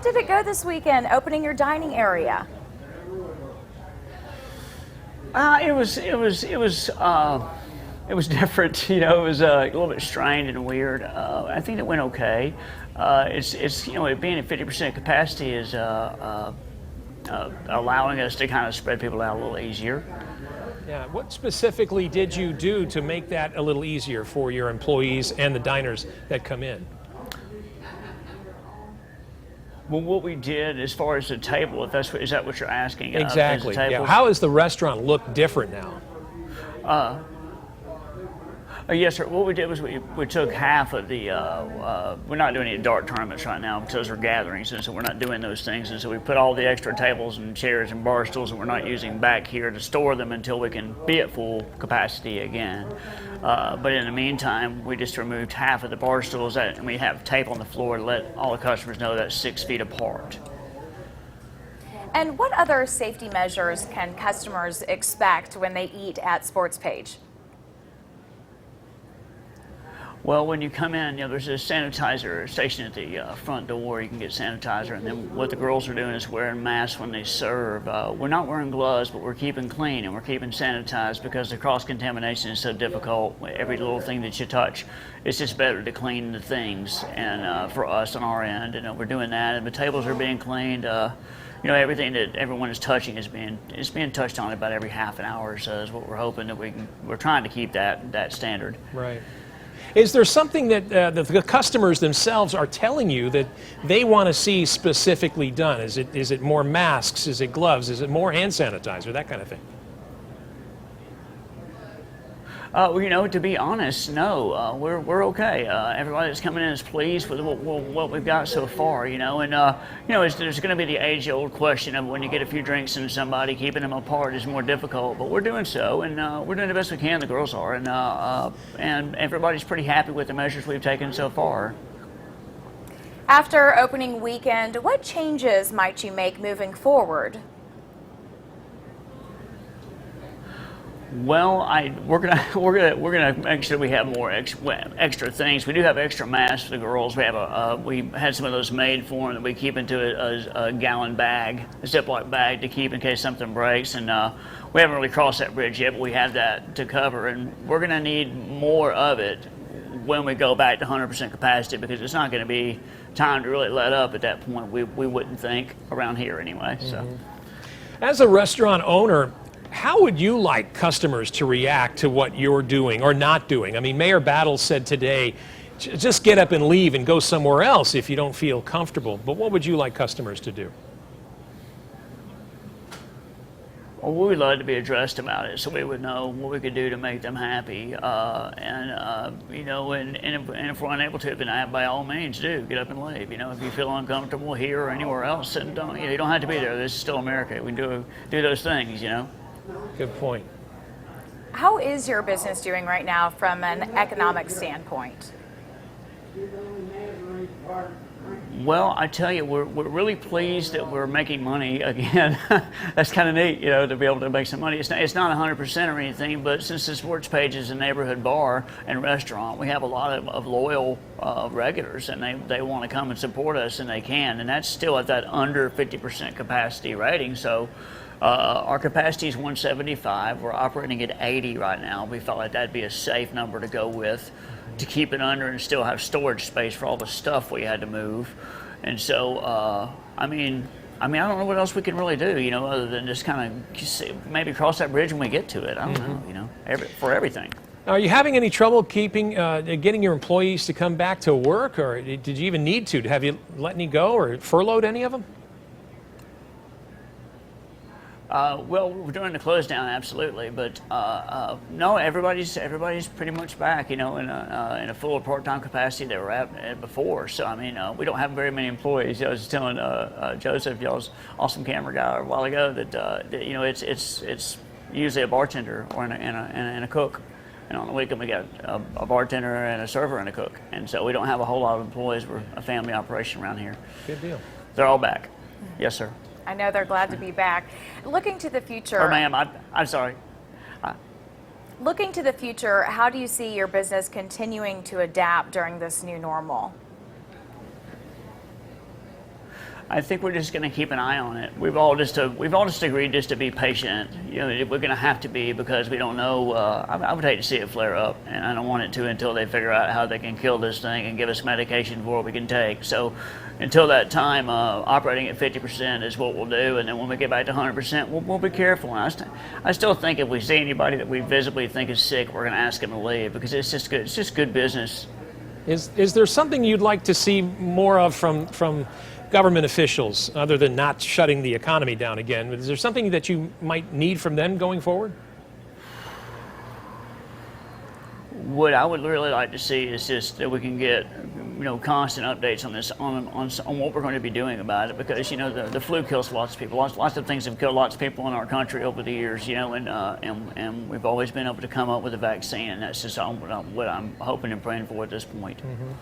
did it go this weekend, opening your dining area? It was different. You know, it was a little bit strained and weird. I think it went okay. It's it being at 50% capacity is allowing us to kind of spread people out a little easier. Yeah. What specifically did you do to make that a little easier for your employees and the diners that come in? Well, what we did as far as the table, is that what you're asking? Exactly. Yeah. How does the restaurant look different now? Yes, sir. What we did was we took half of the, we're not doing any dart tournaments right now because those are gatherings, and so we're not doing those things. And so we put all the extra tables and chairs and bar stools that we're not using back here to store them until we can be at full capacity again. But in the meantime, we just removed half of the bar stools and we have tape on the floor to let all the customers know that's 6 feet apart. And what other safety measures can customers expect when they eat at Sportspage? Well, when you come in, there's a sanitizer station at the front door. You can get sanitizer, and then what the girls are doing is wearing masks when they serve. We're not wearing gloves, but we're keeping clean and we're keeping sanitized because the cross-contamination is so difficult. Every little thing that you touch, it's just better to clean the things. And for us on our end, we're doing that, and the tables are being cleaned. Everything that everyone is touching is being touched on about every half an hour or so. Is what we're hoping that we're trying to keep that standard. Right. Is there something that the customers themselves are telling you that they want to see specifically done? Is it more masks? Is it gloves? Is it more hand sanitizer? That kind of thing. To be honest, no. We're okay. Everybody that's coming in is pleased with what we've got so far. There's going to be the age-old question of when you get a few drinks in somebody, keeping them apart is more difficult. But we're doing so, and we're doing the best we can. The girls are, and everybody's pretty happy with the measures we've taken so far. After opening weekend, what changes might you make moving forward? Well, we're gonna make sure we have more extra things. We do have extra masks for the girls. We had some of those made for them that we keep into a gallon bag, a Ziploc bag to keep in case something breaks. And we haven't really crossed that bridge yet, but we have that to cover. And we're gonna need more of it when we go back to 100% capacity because it's not going to be time to really let up at that point. We wouldn't think around here anyway. So, as a restaurant owner, how would you like customers to react to what you're doing or not doing? I mean, Mayor Battles said today, just get up and leave and go somewhere else if you don't feel comfortable. But what would you like customers to do? Well, we'd love to be addressed about it so we would know what we could do to make them happy. And if we're unable to, then by all means do get up and leave. If you feel uncomfortable here or anywhere else, then you don't have to be there. This is still America. We can do those things, Good point. How is your business doing right now from an economic standpoint? Well, I tell you, we're really pleased that we're making money again. That's kind of neat, to be able to make some money. It's not 100% or anything, but since the Sportspage is a neighborhood bar and restaurant, we have a lot of loyal regulars, and they want to come and support us, and they can. And that's still at that under 50% capacity rating. So our capacity is 175. We're operating at 80 right now. We felt like that'd be a safe number to go with, to keep it under and still have storage space for all the stuff we had to move. And so, I don't know what else we can really do, other than just kind of maybe cross that bridge when we get to it. I don't know, for everything. Are you having any trouble getting your employees to come back to work, or did you even need to? Have you let any go or furloughed any of them? Well, we're doing the close down, absolutely, but no, everybody's pretty much back, in a full part-time capacity they were at before. So we don't have very many employees. I was telling Joseph, y'all's awesome camera guy, a while ago, that it's usually a bartender or and a cook, and on the weekend we got a bartender and a server and a cook, and so we don't have a whole lot of employees. We're a family operation around here. Good deal. They're all back. Yes, sir. I know they're glad to be back. Looking to the future. Or ma'am, I'm sorry. Looking to the future, how do you see your business continuing to adapt during this new normal? I think we're just going to keep an eye on it. We've all just agreed just to be patient. You know, we're going to have to be, because we don't know. I would hate to see it flare up, and I don't want it to until they figure out how they can kill this thing and give us medication for what we can take. So until that time, operating at 50% is what we'll do, and then when we get back to 100%, we'll be careful. And I still think if we see anybody that we visibly think is sick, we're going to ask them to leave, because it's just good. It's just good business. Is there something you'd like to see more of from government officials, other than not shutting the economy down again? Is there something that you might need from them going forward? What I would really like to see is just that we can get, you know, constant updates on this, on what we're going to be doing about it, because, you know, the flu kills lots of people. Lots of things have killed lots of people in our country over the years, you know, and we've always been able to come up with a vaccine, and that's just what I'm hoping and praying for at this point. Mm-hmm.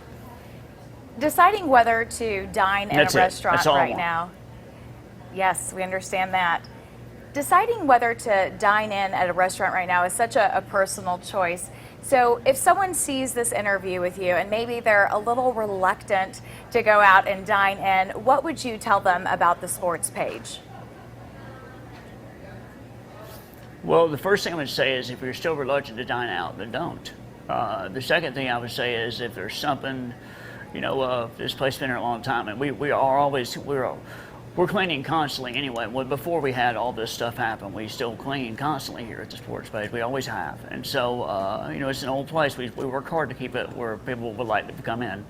Deciding whether to dine in a restaurant right now. now. Yes, we understand that. Deciding whether to dine in at a restaurant right now is such a personal choice. So if someone sees this interview with you and maybe they're a little reluctant to go out and dine in, what would you tell them about the Sports Page? Well, the first thing I would say is if you're still reluctant to dine out, then don't. The second thing I would say is if there's something, you know, this place has been here a long time, and we're cleaning constantly anyway. Well, before we had all this stuff happen, we still clean constantly here at the Sports Page. We always have. And so, you know, it's an old place. We work hard to keep it where people would like to come in.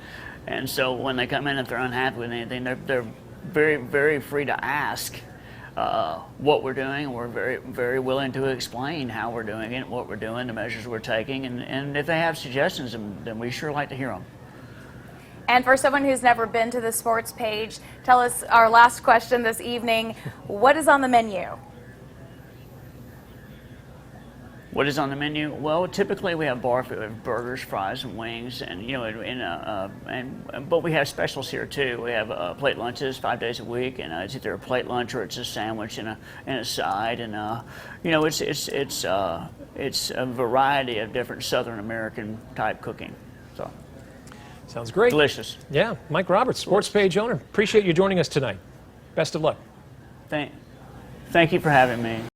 And so when they come in, if they're unhappy with anything, they're very, very free to ask what we're doing. We're very, very willing to explain how we're doing it, what we're doing, the measures we're taking. And if they have suggestions, then we sure like to hear them. And for someone who's never been to the Sports Page, tell us our last question this evening. What is on the menu? What is on the menu? Well, typically we have bar food, we have burgers, fries, and wings, and you know, but we have specials here too. We have plate lunches 5 days a week, and it's either a plate lunch or it's a sandwich and a side, and you know, it's a variety of different Southern American type cooking. So. Sounds great. Delicious. Yeah, Mike Roberts, Sports Page owner. Appreciate you joining us tonight. Best of luck. Thank you for having me.